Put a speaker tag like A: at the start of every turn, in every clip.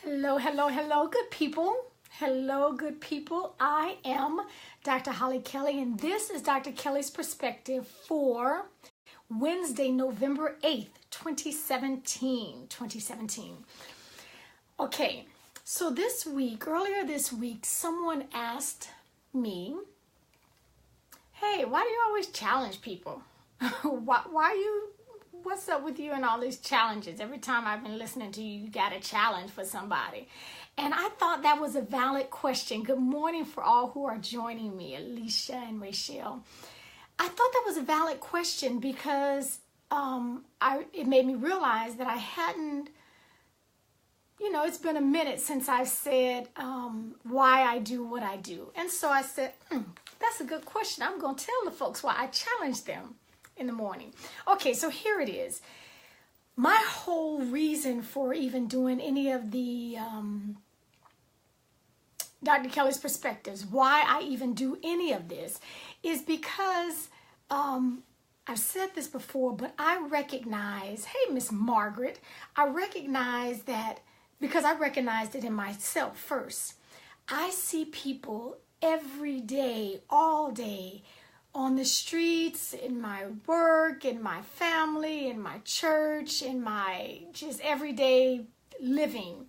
A: Hello, hello, hello, good people. Hello, good people. I am Dr. Hollie Kelly, and this is Dr. Kelly's Perspective for Wednesday, November 8th, 2017. Okay, so earlier this week, someone asked me, hey, why do you always challenge people? What's up with you and all these challenges? Every time I've been listening to you, you got a challenge for somebody. And I thought that was a valid question. Good morning for all who are joining me, Alicia and Rachel. I thought that was a valid question because it made me realize that I hadn't, it's been a minute since I've said why I do what I do. And so I said, that's a good question. I'm going to tell the folks why I challenge them in the morning. Okay, so here it is. My whole reason for even doing any of the Dr. Kelly's Perspectives, why I even do any of this, is because I've said this before, but I recognize, hey, Miss Margaret, I recognize that because I recognized it in myself first. I see people every day, all day, on the streets, in my work, in my family, in my church, in my just everyday living.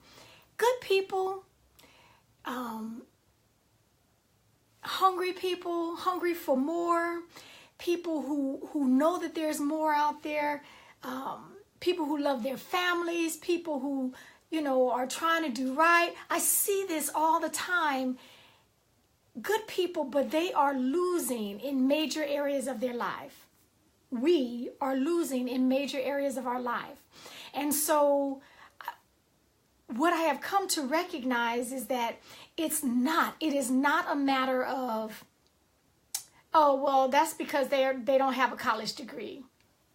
A: Good people, hungry for more, people who know that there's more out there, people who love their families, people who, are trying to do right. I see this all the time. Good people, but they are losing in major areas of their life. We are losing in major areas of our life. And so what I have come to recognize is that it is not a matter of, oh, well, that's because they don't have a college degree.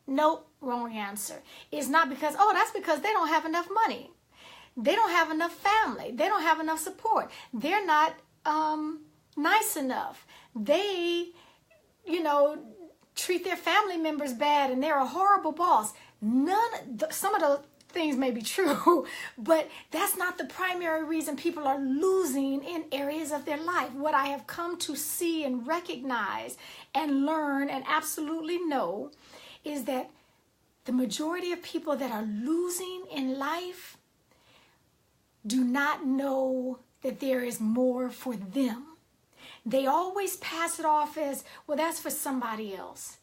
A: Nope, wrong answer. It's not because, oh, that's because they don't have enough money. They don't have enough family. They don't have enough support. They're not nice enough. They, treat their family members bad and they're a horrible boss. Some of those things may be true, but that's not the primary reason people are losing in areas of their life. What I have come to see and recognize and learn and absolutely know is that the majority of people that are losing in life do not know that there is more for them. They always pass it off as, well, that's for somebody else.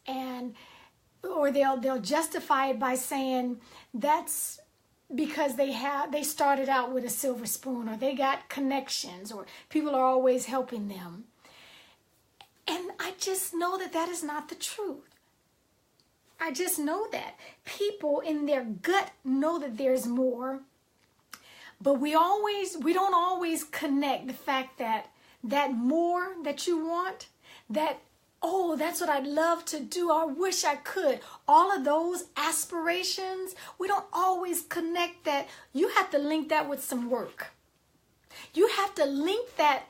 A: Or they'll justify it by saying that's because they started out with a silver spoon, or they got connections, or people are always helping them. And I just know that is not the truth. I just know that. People in their gut know that there's more, but we don't always connect the fact that more that you want, that's what I'd love to do. I wish I could. All of those aspirations, we don't always connect that. You have to link that with some work. You have to link that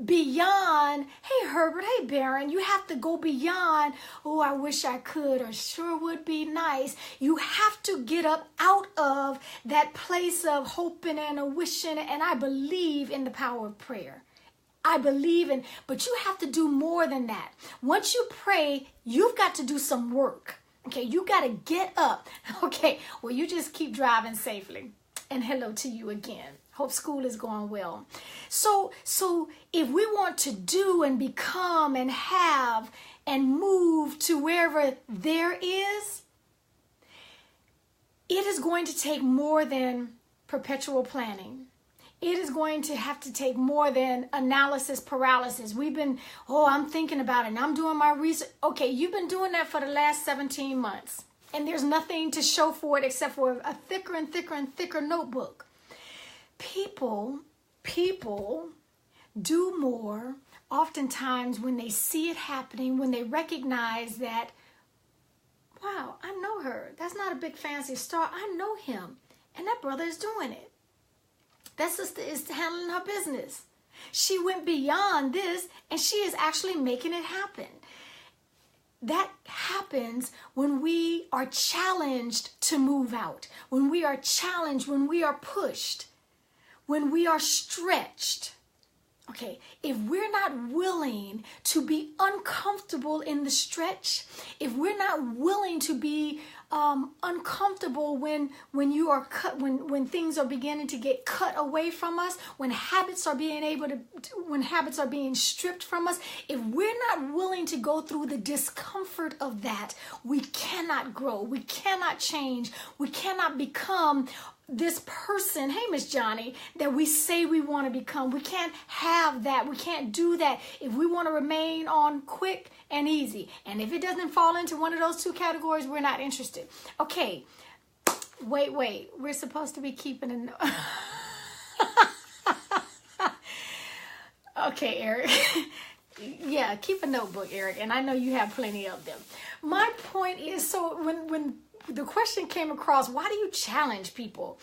A: beyond, hey, Herbert, hey, Baron. You have to go beyond, oh, I wish I could, or sure would be nice. You have to get up out of that place of hoping and a wishing, and I believe in the power of prayer. But you have to do more than that. Once you pray, you've got to do some work. Okay, you got to get up. Okay, well, you just keep driving safely. And hello to you again. Hope school is going well. So if we want to do and become and have and move to wherever there is, it is going to take more than perpetual planning. It is going to have to take more than analysis paralysis. I'm thinking about it and I'm doing my research. Okay, you've been doing that for the last 17 months. And there's nothing to show for it except for a thicker and thicker and thicker notebook. People do more oftentimes when they see it happening, when they recognize that, wow, I know her. That's not a big fancy star. I know him. And that brother is doing it. That sister is handling her business. She went beyond this and she is actually making it happen. That happens when we are challenged to move out, when we are challenged, when we are pushed. when we are stretched, okay, if we're not willing to be uncomfortable in the stretch, if we're not willing to be uncomfortable when you are cut, when things are beginning to get cut away from us, when habits are being stripped from us, if we're not willing to go through the discomfort of that, we cannot grow, we cannot change, we cannot become this person, hey, Miss Johnny, that we say we want to become. We can't have that. We can't do that if we want to remain on quick and easy. And if it doesn't fall into one of those two categories, we're not interested. Okay, wait. We're supposed to be keeping a note. Okay, Eric. Yeah, keep a notebook, Eric. And I know you have plenty of them. My point is, so when the question came across, why do you challenge people?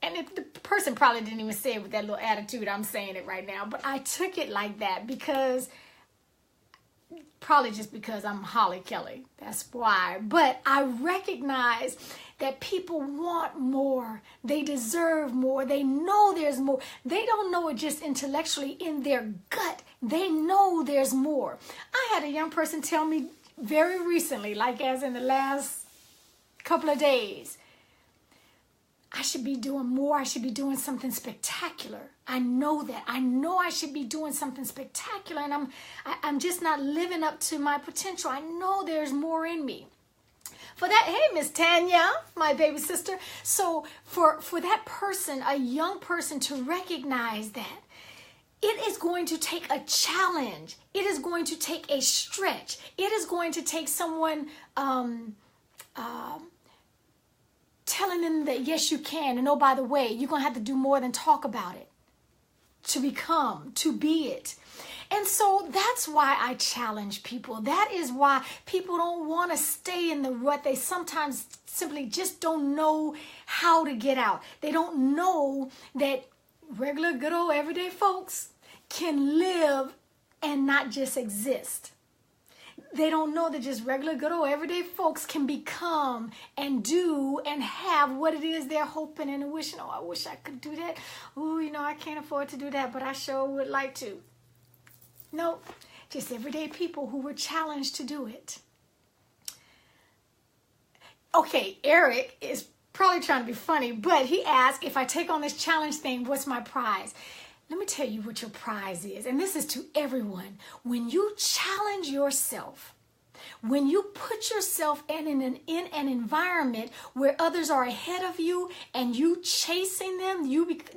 A: And the person probably didn't even say it with that little attitude I'm saying it right now, but I took it like that because, probably just because I'm Hollie Kelly. That's why. But I recognize that people want more. They deserve more. They know there's more. They don't know it just intellectually in their gut. They know there's more. I had a young person tell me very recently, like as in the last couple of days, I should be doing more. I should be doing something spectacular. I know that. I know I should be doing something spectacular, and I'm just not living up to my potential. I know there's more in me. For that, hey, Miss Tanya, my baby sister. So for that person, a young person, to recognize that it is going to take a challenge. It is going to take a stretch. It is going to take someone telling them that yes, you can. And oh, by the way, you're going to have to do more than talk about it to become, to be it. And so that's why I challenge people. That is why people don't want to stay in the rut. They sometimes simply just don't know how to get out. They don't know that regular, good old everyday folks can live and not just exist. They don't know that just regular, good old everyday folks can become and do and have what it is they're hoping and wishing. Oh, I wish I could do that. Oh, I can't afford to do that, but I sure would like to. Nope, just everyday people who were challenged to do it. Okay, Eric is probably trying to be funny, but he asked, if I take on this challenge thing, what's my prize? Let me tell you what your prize is, and this is to everyone. When you challenge yourself, when you put yourself in an environment where others are ahead of you and you chasing them,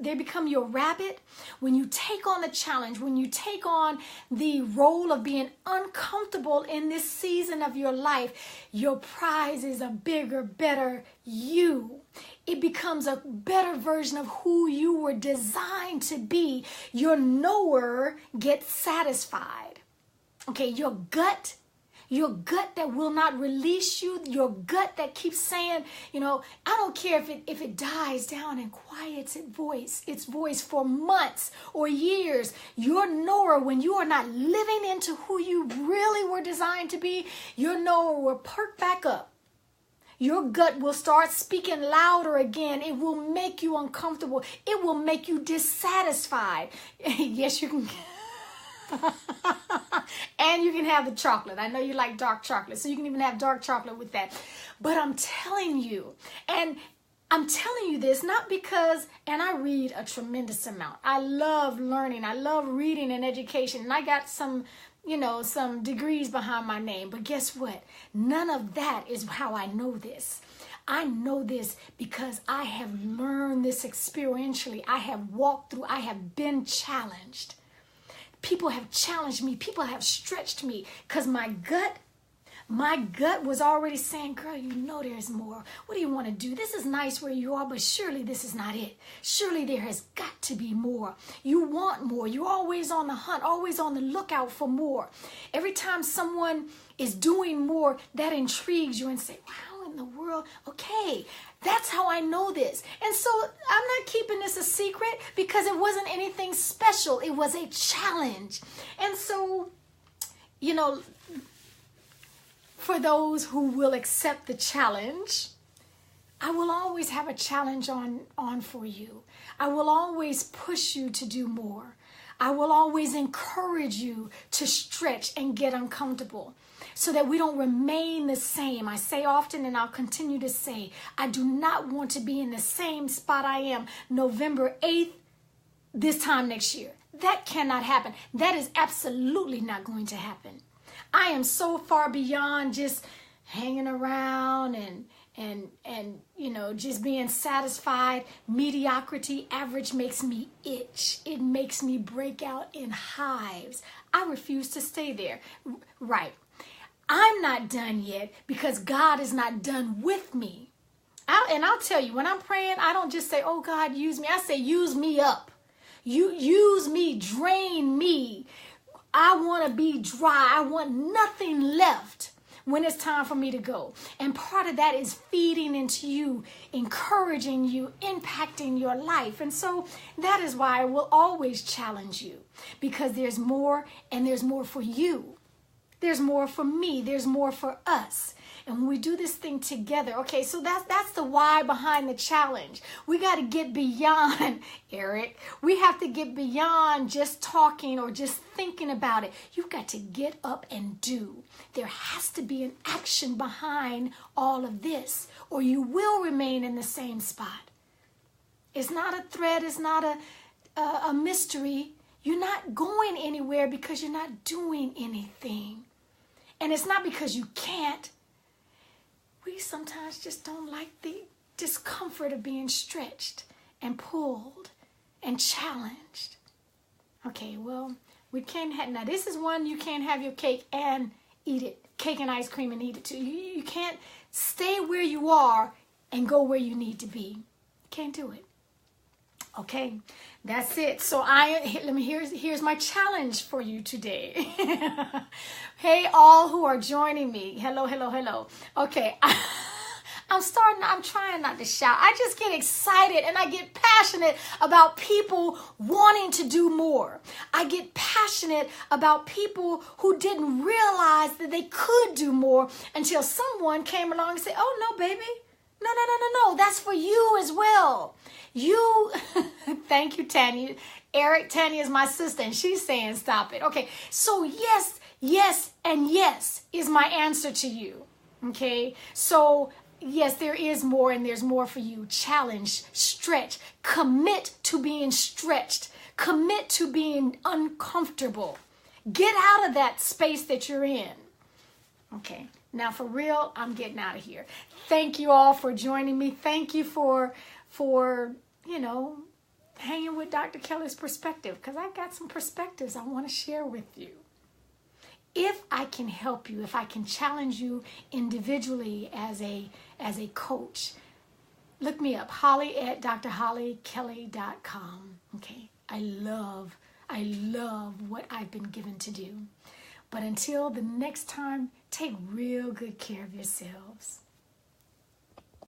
A: they become your rabbit. When you take on the challenge, when you take on the role of being uncomfortable in this season of your life, your prize is a bigger, better you. It becomes a better version of who you were designed to be. Your knower gets satisfied. Okay, your gut that will not release you, your gut that keeps saying, I don't care if it dies down and quiets its voice for months or years. Your knower, when you are not living into who you really were designed to be, your knower will perk back up. Your gut will start speaking louder again. It will make you uncomfortable. It will make you dissatisfied. Yes, you can. And you can have the chocolate. I know you like dark chocolate, so you can even have dark chocolate with that. But I'm telling you, and I'm telling you this not because, and I read a tremendous amount. I love learning. I love reading and education. And I got some degrees behind my name. But guess what? None of that is how I know this. I know this because I have learned this experientially. I have walked through, I have been challenged. People have challenged me. People have stretched me because my gut was already saying, girl, there's more. What do you want to do? This is nice where you are, but surely this is not it. Surely there has got to be more. You want more. You're always on the hunt, always on the lookout for more. Every time someone is doing more, that intrigues you and say, wow, in the world, okay, that's how I know this. And so I'm not keeping this a secret because it wasn't anything special. It was a challenge. And so, for those who will accept the challenge, I will always have a challenge on for you. I will always push you to do more. I will always encourage you to stretch and get uncomfortable so that we don't remain the same. I say often, and I'll continue to say, I do not want to be in the same spot I am November 8th this time next year. That cannot happen. That is absolutely not going to happen. I am so far beyond just hanging around and just being satisfied. Mediocrity, average makes me itch. It makes me break out in hives. I refuse to stay there. Right. I'm not done yet because God is not done with me. I'll tell you, when I'm praying, I don't just say, oh God, use me. I say, use me up. You use me, drain me. I want to be dry. I want nothing left when it's time for me to go. And part of that is feeding into you, encouraging you, impacting your life. And so that is why I will always challenge you, because there's more, and there's more for you. There's more for me. There's more for us. And when we do this thing together, okay, so that's the why behind the challenge. We got to get beyond, Eric. We have to get beyond just talking or just thinking about it. You've got to get up and do. There has to be an action behind all of this, or you will remain in the same spot. It's not a threat. It's not a mystery. You're not going anywhere because you're not doing anything. And it's not because you can't. We sometimes just don't like the discomfort of being stretched and pulled and challenged. Okay, well, we can't have, now this is one you can't have your cake and eat it. Cake and ice cream and eat it too. You can't stay where you are and go where you need to be. You can't do it. Okay, that's it. So here's my challenge for you today. Hey, all who are joining me. Hello. Okay, I'm trying not to shout. I just get excited and I get passionate about people wanting to do more. I get passionate about people who didn't realize that they could do more until someone came along and said, oh, no, baby. No. That's for you as well. You, thank you, Tanya. Eric, Tanya is my sister, and she's saying stop it. Okay, so yes, and yes is my answer to you. Okay, so yes, there is more, and there's more for you. Challenge, stretch, commit to being stretched, commit to being uncomfortable. Get out of that space that you're in. Okay, now for real, I'm getting out of here. Thank you all for joining me. Thank you for hanging with Dr. Kelly's perspective, because I got some perspectives I want to share with you. If I can help you, if I can challenge you individually as a coach, look me up, Hollie at drholliekelly.com. Okay, I love what I've been given to do. But until the next time, take real good care of yourselves.